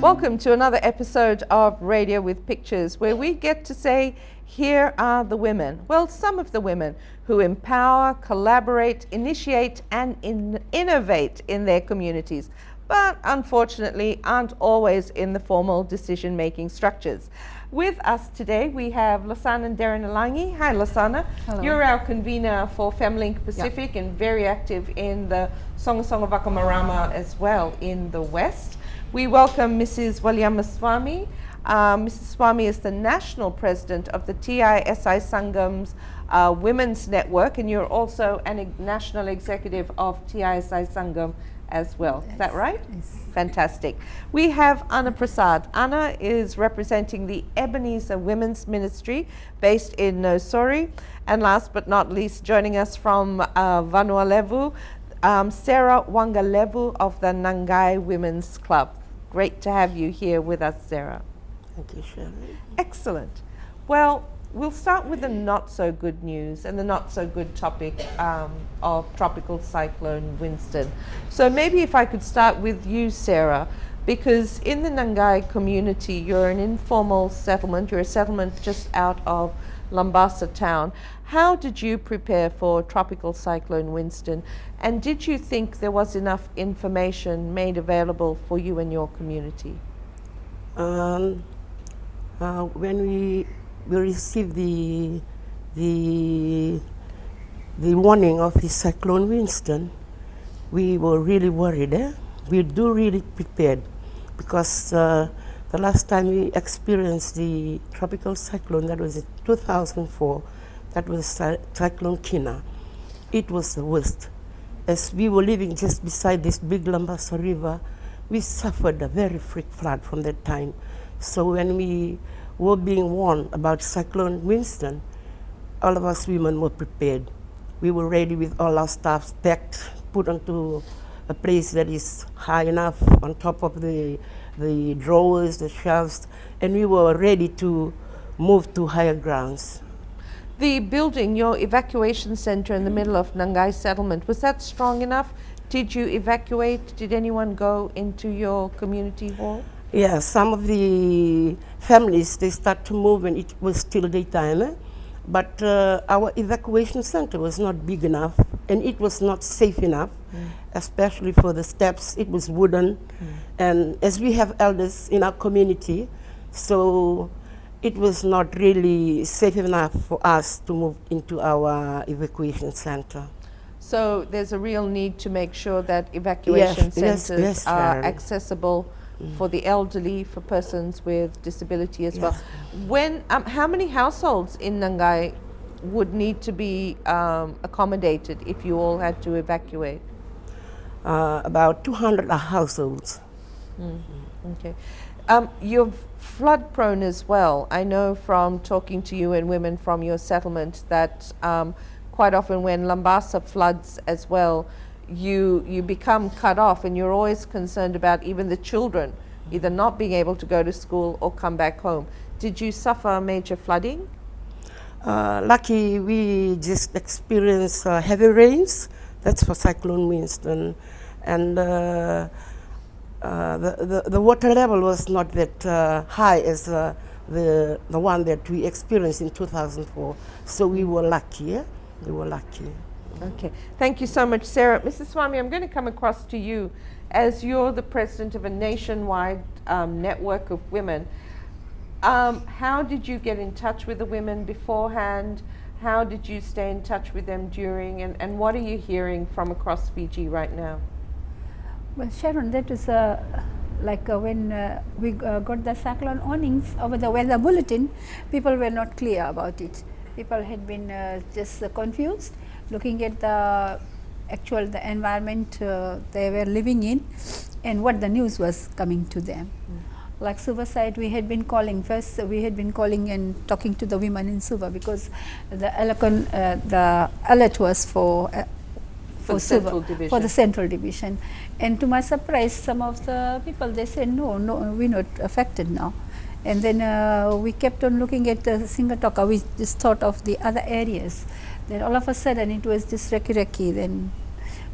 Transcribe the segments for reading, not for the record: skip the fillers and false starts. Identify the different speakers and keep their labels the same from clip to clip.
Speaker 1: Welcome to another episode of Radio with Pictures, where we get to say, here are the women. Well, some of the women who empower, collaborate, initiate, and innovate in their communities, but unfortunately aren't always in the formal decision-making structures. With us today, we have Lasana Derinalangi. Hi, Lasana.
Speaker 2: Hello.
Speaker 1: You're our convener for FemLINK Pacific and very active in the Songasonga Wakamarama as well in the West. We welcome Mrs. Walyamaswamy. Mrs. Swamy is the national president of the TISI Sangam's Women's Network, and you're also a national executive of TISI Sangam as well. Yes. Is that right?
Speaker 2: Yes.
Speaker 1: Fantastic. We have Anna Prasad. Anna is representing the Ebenezer Women's Ministry based in Nosori. And last but not least, joining us from Vanuatu, Sarah Wangalevu of the Nangai Women's Club. Great to have you here with us, Sarah.
Speaker 3: Thank you, Shirley.
Speaker 1: Excellent. Well, we'll start with the not so good news and the not so good topic of Tropical Cyclone Winston. So maybe if I could start with you, Sarah, because in the Nangai community, you're an informal settlement. You're a settlement just out of Lambasa town. How did you prepare for Tropical Cyclone Winston? And did you think there was enough information made available for you and your community?
Speaker 3: When we received the warning of the Cyclone Winston, we were really worried. We do really prepared, because the last time we experienced the tropical cyclone, that was in 2004, that was Cyclone Kina. It was the worst. As we were living just beside this big Lambasa River, we suffered a very freak flood from that time. So when we were being warned about Cyclone Winston, all of us women were prepared. We were ready with all our stuff packed, put onto a place that is high enough on top of the drawers, the shelves, and we were ready to move to higher grounds.
Speaker 1: The building, your evacuation center in the middle of Nangai settlement, was that strong enough? Did you evacuate? Did anyone go into your community hall?
Speaker 3: Yeah, some of the families, they start to move when it was still daytime, but our evacuation center was not big enough and it was not safe enough, especially for the steps. It was wooden, and as we have elders in our community, so it was not really safe enough for us to move into our evacuation center.
Speaker 1: So there's a real need to make sure that evacuation centers are accessible for the elderly, for persons with disability as well. When, how many households in Nangai would need to be accommodated if you all had to evacuate?
Speaker 3: About 200 households.
Speaker 1: Okay. You're flood prone as well. I know from talking to you and women from your settlement that quite often when Lambasa floods as well, you become cut off, and you're always concerned about even the children either not being able to go to school or come back home. Did you suffer major flooding?
Speaker 3: Lucky we just experienced heavy rains. That's for Cyclone Winston, and the water level was not that high as the one that we experienced in 2004. So we were lucky. Yeah? We were lucky.
Speaker 1: Okay, thank you so much, Sarah. Mrs. Swamy, I'm going to come across to you. As you're the president of a nationwide network of women, how did you get in touch with the women beforehand? How did you stay in touch with them during, and what are you hearing from across Fiji right now?
Speaker 2: Well, Sharon, that was when we got the cyclone warnings over the weather bulletin, people were not clear about it. People had been just confused, looking at the environment they were living in and what the news was coming to them. Like Suva side, we had been calling first. We had been calling and talking to the women in Suva because the alert was for
Speaker 1: the central division.
Speaker 2: For the central division. And to my surprise, some of the people, they said, no, we're not affected now. And then we kept on looking at the Singatoka. We just thought of the other areas. Then all of a sudden it was just Reki. Then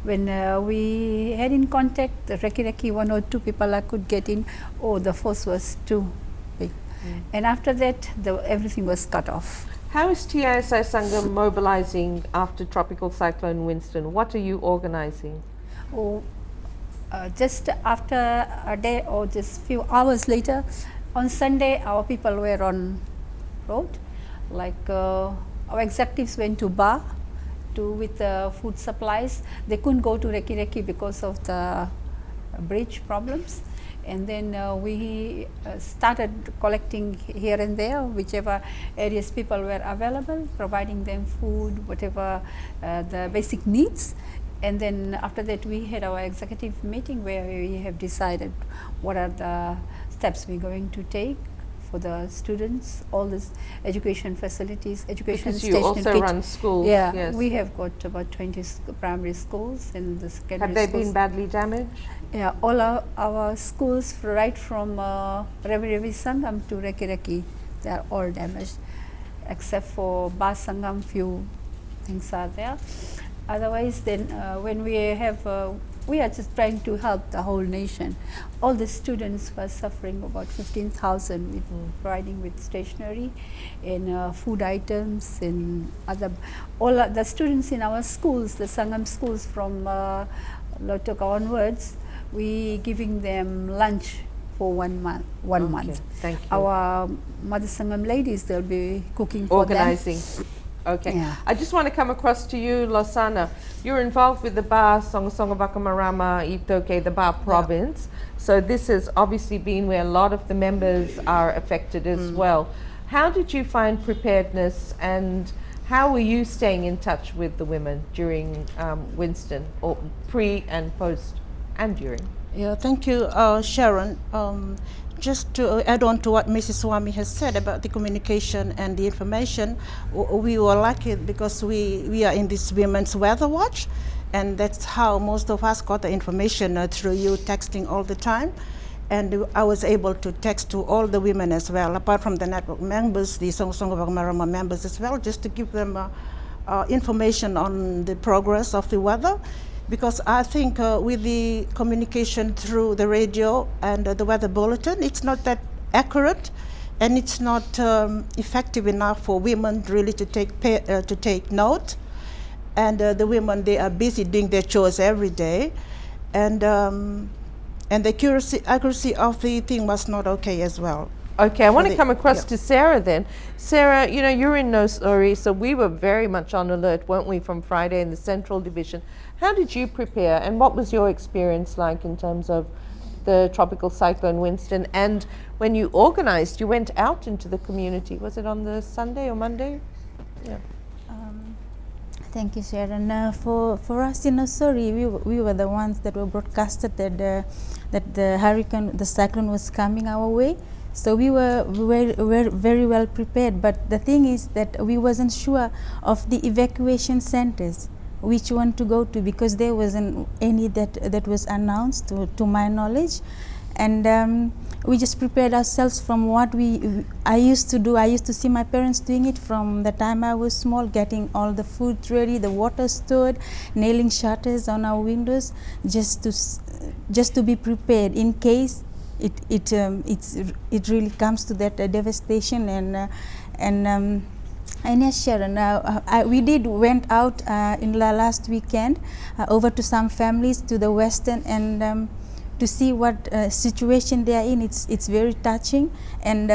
Speaker 2: When we had in contact, the Reki 102 people I could get in, the force was too big. And after that, everything was cut off.
Speaker 1: How is TISI Sangam mobilizing after Tropical Cyclone Winston? What are you organizing?
Speaker 2: Just after a day or just few hours later, on Sunday, our people were on road. Like our executives went to Ba with food supplies. They couldn't go to Reki because of the bridge problems. And then we started collecting here and there, whichever areas people were available, providing them food, whatever the basic needs. And then after that, we had our executive meeting where we have decided what are the steps we're going to take for the students, all these education facilities, education
Speaker 1: because you also run schools.
Speaker 2: Yeah,
Speaker 1: yes.
Speaker 2: We have got about 20 primary schools and the secondary
Speaker 1: Have they
Speaker 2: schools.
Speaker 1: been badly damaged?
Speaker 2: Yeah, all our schools, right from Revi Sangam to Reki, they are all damaged, except for Ba Sangam, few things are there. Otherwise, then when we have, we are just trying to help the whole nation. All the students were suffering, about 15,000, with providing with stationery and food items and other. All the students in our schools, the Sangam schools from Lotoka onwards, we giving them lunch for 1 month.
Speaker 1: Thank you.
Speaker 2: Our Mother Sangam ladies, they'll be cooking for them.
Speaker 1: Organizing. Okay.
Speaker 2: Yeah.
Speaker 1: I just want to come across to you, Losana. You're involved with the Ba Songasonga Itoke, the Ba province. So this has obviously been where a lot of the members are affected as well. How did you find preparedness, and how were you staying in touch with the women during Winston, or pre and post and during?
Speaker 4: Yeah, thank you, Sharon. Just to add on to what Mrs. Swami has said about the communication and the information, we were lucky because we are in this Women's Weather Watch, and that's how most of us got the information through you texting all the time. And I was able to text to all the women as well, apart from the network members, the Songasonga Marama members as well, just to give them information on the progress of the weather. Because I think with the communication through the radio and the weather bulletin, it's not that accurate, and it's not effective enough for women really to take note. And the women, they are busy doing their chores every day, and the accuracy of the thing was not okay as well.
Speaker 1: Okay, I want to come across to Sarah then. Sarah, you know, you're in Nosori, so we were very much on alert, weren't we, from Friday in the Central Division. How did you prepare, and what was your experience like in terms of the Tropical Cyclone Winston? And when you organized, you went out into the community. Was it on the Sunday or Monday? Yeah.
Speaker 5: Thank you, Sharon. For us in Nosori, we were the ones that were broadcasted that the hurricane, the cyclone was coming our way. So we were very well prepared. But the thing is that we wasn't sure of the evacuation centers, which one to go to, because there wasn't any that was announced to my knowledge. And we just prepared ourselves from what I used to do. I used to see my parents doing it from the time I was small, getting all the food ready, the water stored, nailing shutters on our windows, just to be prepared in case it really comes to that devastation. And yes, Sharon, we went out in the last weekend over to some families to the Western, and to see what situation they are in. It's very touching. And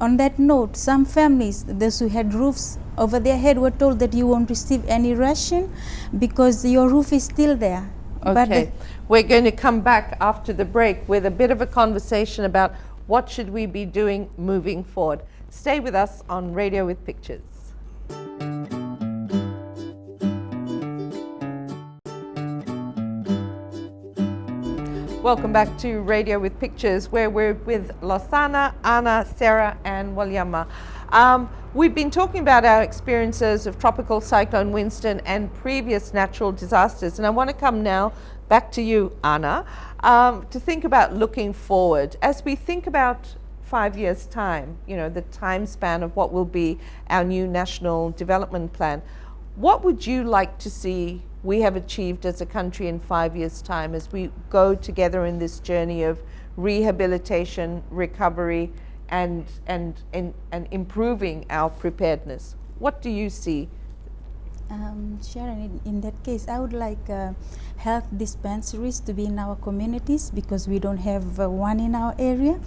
Speaker 5: on that note, some families, those who had roofs over their head, were told that you won't receive any ration because your roof is still there.
Speaker 1: Okay, we're going to come back after the break with a bit of a conversation about what should we be doing moving forward. Stay with us on Radio with Pictures. Welcome back to Radio with Pictures, where we're with Losana, Anna, Sarah and Walyama. We've been talking about our experiences of Tropical Cyclone Winston and previous natural disasters, and I want to come now back to you, Anna, to think about looking forward. As we think about 5 years' time, you know, the time span of what will be our new national development plan, What would you like to see we have achieved as a country in 5 years' time as we go together in this journey of rehabilitation, recovery, and improving our preparedness? What do you see?
Speaker 5: Sharon, in that case, I would like health dispensaries to be in our communities because we don't have one in our area,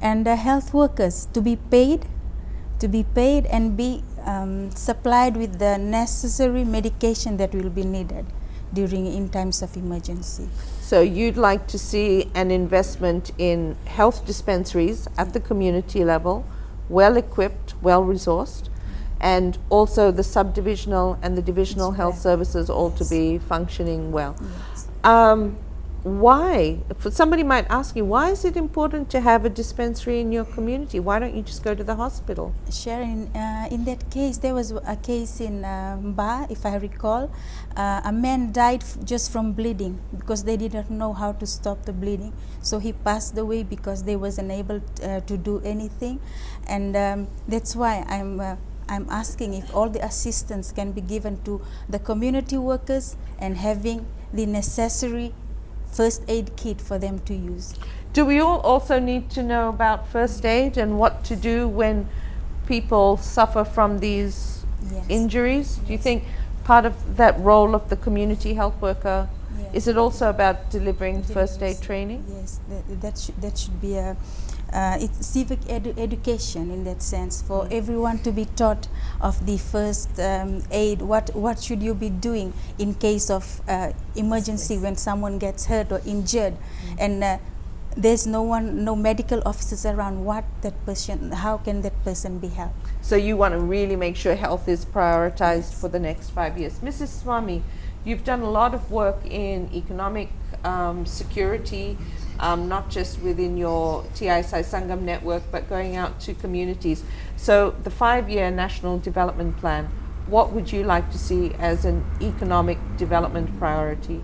Speaker 5: and health workers to be paid and be supplied with the necessary medication that will be needed in times of emergency.
Speaker 1: So you'd like to see an investment in health dispensaries at the community level, well equipped, well resourced, and also the subdivisional and the divisional health services all to be functioning well.
Speaker 5: Yes.
Speaker 1: Why? Somebody might ask you, why is it important to have a dispensary in your community? Why don't you just go to the hospital?
Speaker 5: Sharon, in that case, there was a case in Ba, if I recall. A man died just from bleeding because they didn't know how to stop the bleeding. So he passed away because they wasn't able to do anything. And that's why I'm asking if all the assistance can be given to the community workers and having the necessary first aid kit for them to use.
Speaker 1: Do we all also need to know about first aid and what to do when people suffer from these
Speaker 5: Yes.
Speaker 1: injuries? Do you think part of that role of the community health worker,
Speaker 5: Yes.
Speaker 1: is it also about delivering first aid training?
Speaker 5: Yes, that should be a it's civic education in that sense for everyone to be taught of the first aid. What should you be doing in case of emergency when someone gets hurt or injured, and there's no medical officers around. How can that person be helped?
Speaker 1: So you want to really make sure health is prioritized for the next 5 years. Mrs. Swami, you've done a lot of work in economic security, not just within your TISI Sangam network, but going out to communities. So the 5-year National Development Plan, what would you like to see as an economic development priority?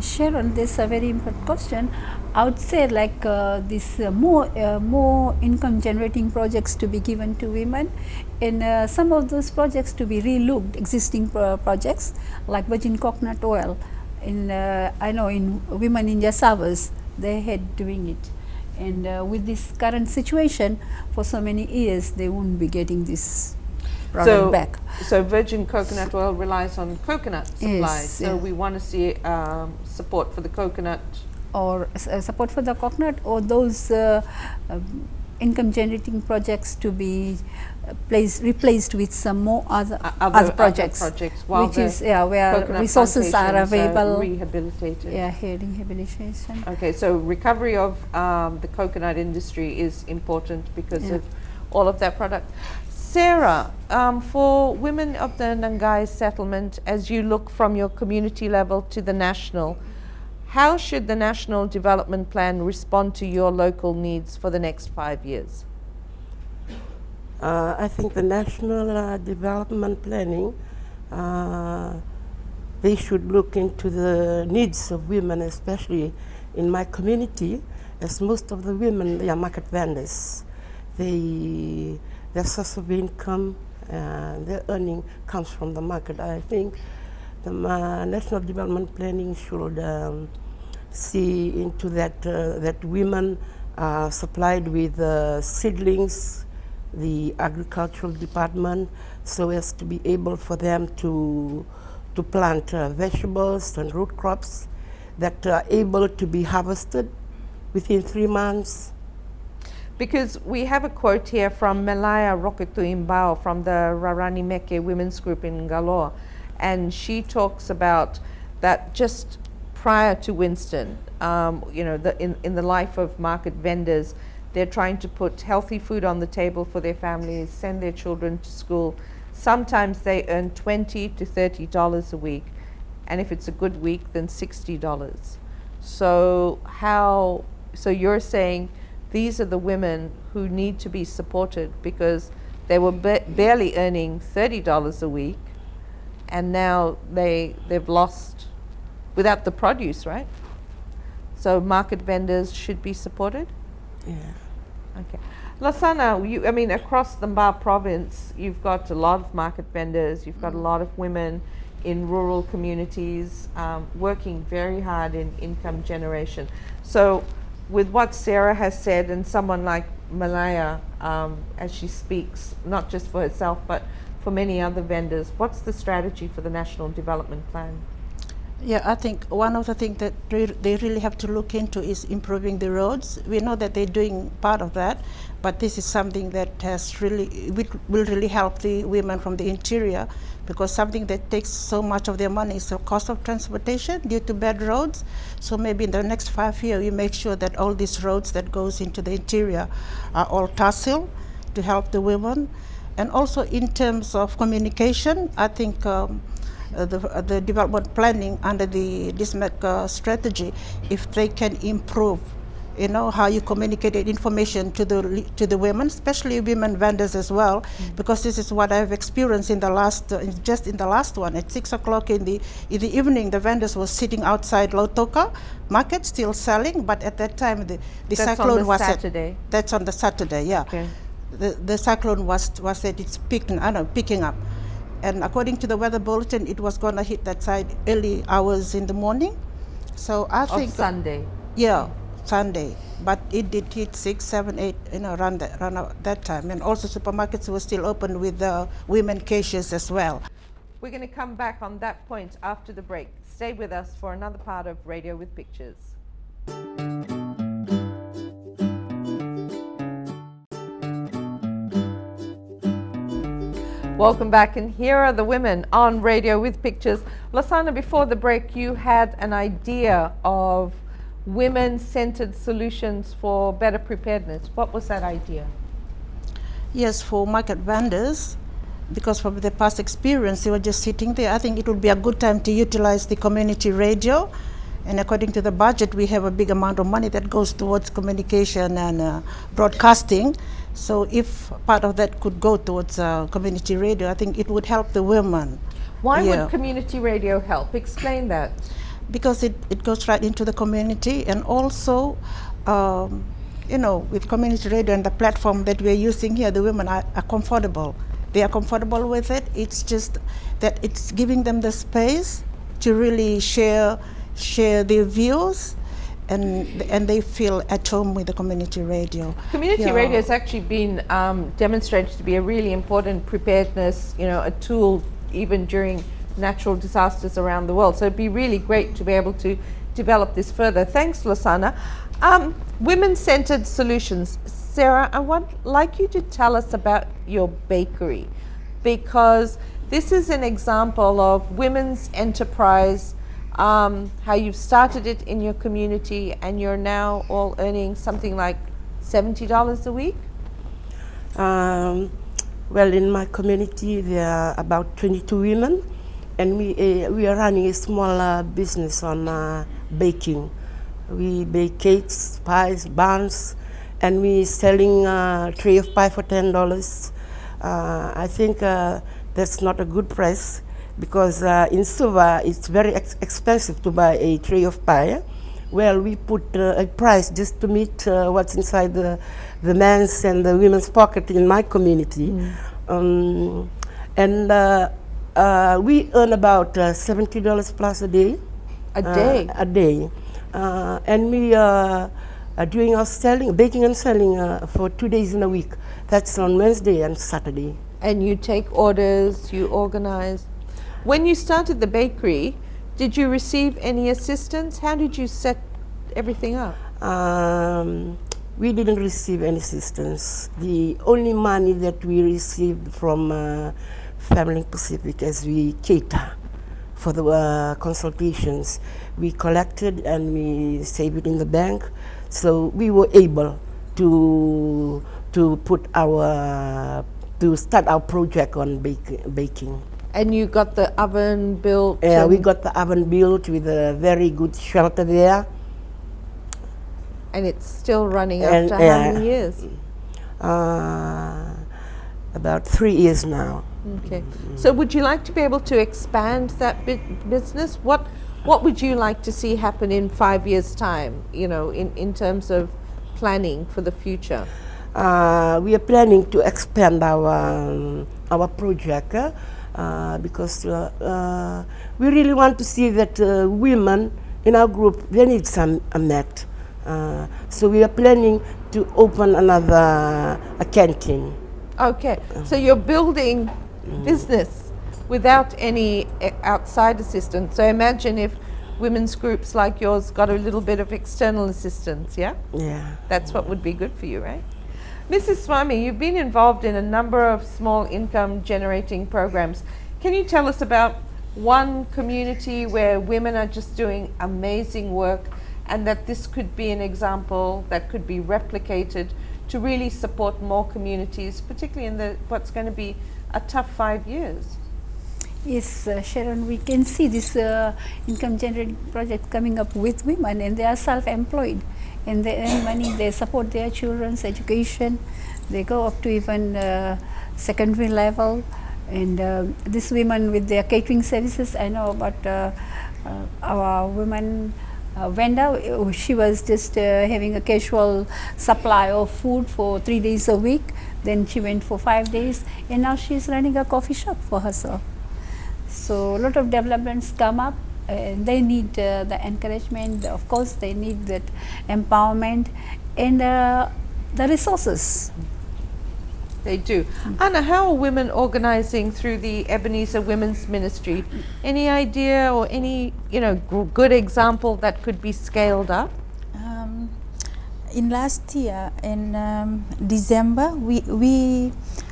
Speaker 2: Sharon, this is a very important question. I would say like this more income generating projects to be given to women, and some of those projects to be relooked, existing projects like virgin coconut oil. I know in women in Jasavas, they had doing it, and with this current situation, for so many years, they won't be getting this product back.
Speaker 1: So virgin coconut oil relies on coconut supply.
Speaker 2: Yes,
Speaker 1: So
Speaker 2: yeah.
Speaker 1: we want to see support for the coconut.
Speaker 2: Or support for the coconut, or those income generating projects to be replaced with some more other projects,
Speaker 1: while
Speaker 2: which
Speaker 1: the
Speaker 2: is where
Speaker 1: coconut
Speaker 2: resources are
Speaker 1: plantations
Speaker 2: available.
Speaker 1: Rehabilitated.
Speaker 2: Rehabilitation.
Speaker 1: Okay, so recovery of the coconut industry is important because of all of that product. Sarah, for women of the Nangai settlement, as you look from your community level to the national, how should the National Development Plan respond to your local needs for the next 5 years?
Speaker 3: I think the national development planning, they should look into the needs of women, especially in my community, as most of the women, they are market vendors. Their source of income, their earning comes from the market. I think the national development planning should see into that women are supplied with seedlings, the agricultural department, so as to be able for them to plant vegetables and root crops that are able to be harvested within 3 months.
Speaker 1: Because we have a quote here from Melaya Roketuimbao from the Rarani Meke Women's Group in Galore, and she talks about that just prior to Winston, in the life of market vendors, they're trying to put healthy food on the table for their families, send their children to school. Sometimes they earn $20 to $30 a week, and if it's a good week, then $60. So you're saying these are the women who need to be supported because they were barely earning $30 a week, and now they've lost without the produce, right? So market vendors should be supported?
Speaker 3: Yeah.
Speaker 1: Okay. Lasana, I mean, across the Mba province, you've got a lot of market vendors, you've got a lot of women in rural communities working very hard in income generation. So with what Sarah has said, and someone like Malaya, as she speaks, not just for herself, but for many other vendors, what's the strategy for the National Development Plan?
Speaker 4: Yeah, I think one of the things that they really have to look into is improving the roads. We know that they're doing part of that, but this is something that has really will really help the women from the interior, because something that takes so much of their money is the cost of transportation due to bad roads. So maybe in the next 5 years, we make sure that all these roads that goes into the interior are all tassil to help the women. And also in terms of communication, I think the development planning under the DISMEC strategy, if they can improve, you know, how you communicate information to the women, especially women vendors as well, because this is what I've experienced in the last, just in the last one. At 6 o'clock in the evening, the vendors were sitting outside Lautoka market still selling, but at that time the
Speaker 1: That's
Speaker 4: cyclone
Speaker 1: on the
Speaker 4: was
Speaker 1: Saturday.
Speaker 4: that's on the Saturday, yeah.
Speaker 1: Okay.
Speaker 4: The cyclone was that it's picking up. And according to the weather bulletin, it was going to hit that side early hours in the morning. So I think
Speaker 1: Sunday.
Speaker 4: Yeah, Sunday. But it did hit 6, 7, 8, you know, around that time. And also supermarkets were still open with the women cashiers as well.
Speaker 1: We're going to come back on that point after the break. Stay with us for another part of Radio with Pictures. Welcome back, and here are the women on Radio with Pictures. Lasana, before the break, you had an idea of women-centered solutions for better preparedness. What was that idea?
Speaker 4: Yes, for market vendors, because from the past experience, they were just sitting there. I think it would be a good time to utilize the community radio. And according to the budget, we have a big amount of money that goes towards communication and broadcasting. So if part of that could go towards community radio, I think it would help the women.
Speaker 1: Why would community radio help? Explain that.
Speaker 4: Because it goes right into the community, and also, you know, with community radio and the platform that we're using here, the women are comfortable. They are comfortable with it. It's just that it's giving them the space to really share their views, and they feel at home with the community radio.
Speaker 1: Community radio has actually been demonstrated to be a really important preparedness, you know, a tool even during natural disasters around the world. So it'd be really great to be able to develop this further. Thanks, Lasana. Women-centered solutions. Sarah, I would like you to tell us about your bakery, because this is an example of women's enterprise, how you've started it in your community, and you're now all earning something like $70 a week?
Speaker 3: Well, in my community, there are about 22 women, and we are running a small business on baking. We bake cakes, pies, buns, and we're selling a tray of pie for $10. I think that's not a good price, because in Suva it's very expensive to buy a tray of pie. Well, we put a price just to meet what's inside the men's and the women's pocket in my community. And we earn about $70 plus a day.
Speaker 1: A day?
Speaker 3: A day. And we are doing our selling, baking and selling for 2 days in a week. That's on Wednesday and Saturday.
Speaker 1: And you take orders, you organize. When you started the bakery, did you receive any assistance? How did you set everything up?
Speaker 3: We didn't receive any assistance. The only money that we received from FemLINK Pacific, as we cater for the consultations, we collected and we saved it in the bank. So we were able to put to start our project on baking.
Speaker 1: And you got the oven built?
Speaker 3: Yeah, we got the oven built with a very good shelter there.
Speaker 1: And it's still running after how many years?
Speaker 3: About 3 years now.
Speaker 1: Okay. So would you like to be able to expand that business? What would you like to see happen in 5 years' time, you know, in terms of planning for the future?
Speaker 3: we are planning to expand our project because we really want to see that women in our group, they need some met. So we are planning to open another canteen.
Speaker 1: Okay, so you're building business without any outside assistance. So imagine if women's groups like yours got a little bit of external assistance, yeah?
Speaker 3: Yeah.
Speaker 1: That's what would be good for you, right? Mrs. Swami, you've been involved in a number of small income generating programs. Can you tell us about one community where women are just doing amazing work and that this could be an example that could be replicated to really support more communities, particularly in what's going to be a tough 5 years?
Speaker 2: Yes, Sharon, we can see this income generating project coming up with women, and they are self-employed and they earn money, they support their children's education, they go up to even secondary level. And these women with their catering services, I know about our woman vendor. She was just having a casual supply of food for 3 days a week, then she went for 5 days, and now she's running a coffee shop for herself. So a lot of developments come up, and they need the encouragement, of course they need that empowerment and the resources.
Speaker 1: They do. Anna, how are women organizing through the Ebenezer Women's Ministry? Any idea or any, good example that could be scaled up?
Speaker 5: In last year, in December,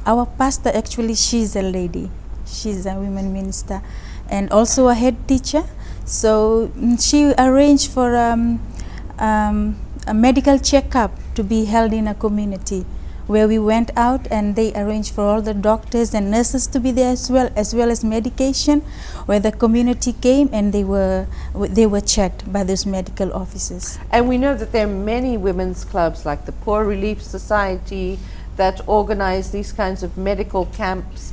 Speaker 5: our pastor, actually, she's a lady. She's a women minister and also a head teacher. So she arranged for a medical checkup to be held in a community, where we went out and they arranged for all the doctors and nurses to be there as well as medication, where the community came and they were checked by those medical officers.
Speaker 1: And we know that there are many women's clubs like the Poor Relief Society that organize these kinds of medical camps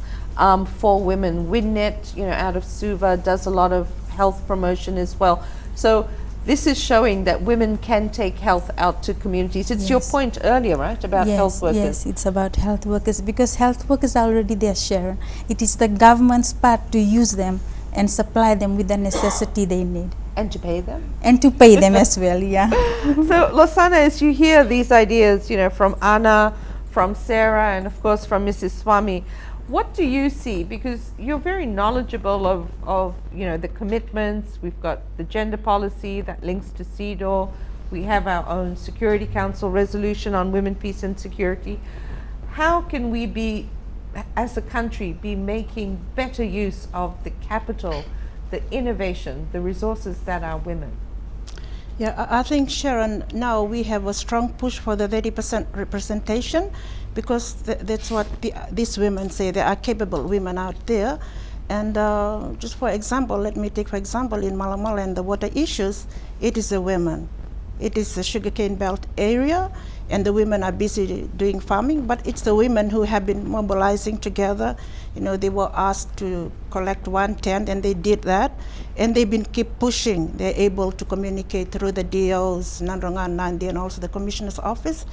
Speaker 1: for women. WinNet, out of Suva, does a lot of health promotion as well. So this is showing that women can take health out to communities. It's your point earlier, right, about health workers?
Speaker 5: Yes, it's about health workers, because health workers are already there, Sharon. It is the government's part to use them and supply them with the necessity they need.
Speaker 1: And to pay them?
Speaker 5: And to pay them as well, yeah.
Speaker 1: So, Losana, as you hear these ideas, from Anna, from Sarah, and of course from Mrs. Swami, what do you see? Because you're very knowledgeable of the commitments. We've got the gender policy that links to CEDAW. We have our own Security Council resolution on women, peace and security. How can we be, as a country, be making better use of the capital, the innovation, the resources that are women?
Speaker 4: Yeah, I think, Sharon, now we have a strong push for the 30% representation, because that's what these women say. There are capable women out there. And just for example, let me take for example in Malamala and the water issues, it is the women. It is a sugarcane belt area, and the women are busy doing farming, but it's the women who have been mobilizing together. They were asked to collect 1 tent, and they did that, and they've been keep pushing. They're able to communicate through the DOs, Nandrongan, Nandi, and also the Commissioner's Office.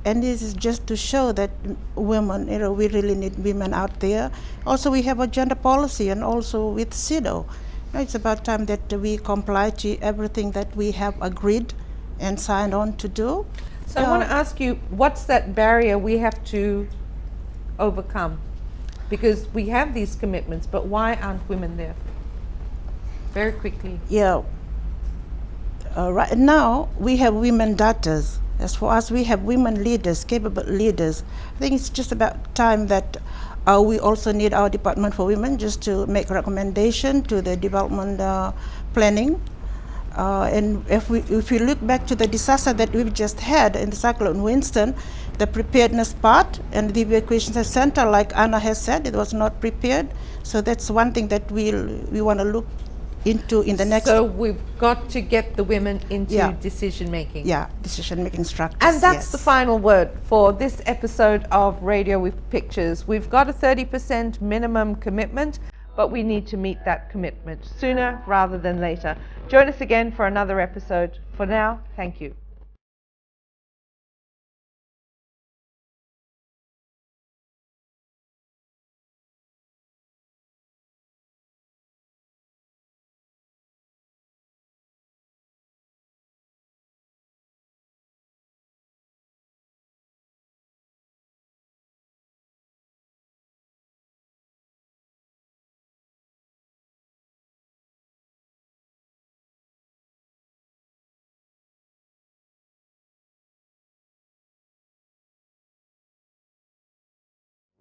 Speaker 4: And this is just to show that women, we really need women out there. Also, we have a gender policy, and also with CEDAW. It's about time that we comply to everything that we have agreed and signed on to do.
Speaker 1: So I want to ask you, what's that barrier we have to overcome? Because we have these commitments, but why aren't women there? Very quickly.
Speaker 4: Yeah. Right now, we have women doctors. As for us, we have women leaders, capable leaders. I think it's just about time that we also need our Department for Women just to make recommendation to the development planning. And if we look back to the disaster that we've just had in the Cyclone Winston, the preparedness part and the evacuation center, like Anna has said, it was not prepared. So that's one thing that we want to look into in the next.
Speaker 1: So we've got to get the women into decision making.
Speaker 4: Yeah, decision making structures.
Speaker 1: And that's the final word for this episode of Radio with Pictures. We've got a 30% minimum commitment, but we need to meet that commitment sooner rather than later. Join us again for another episode. For now, thank you.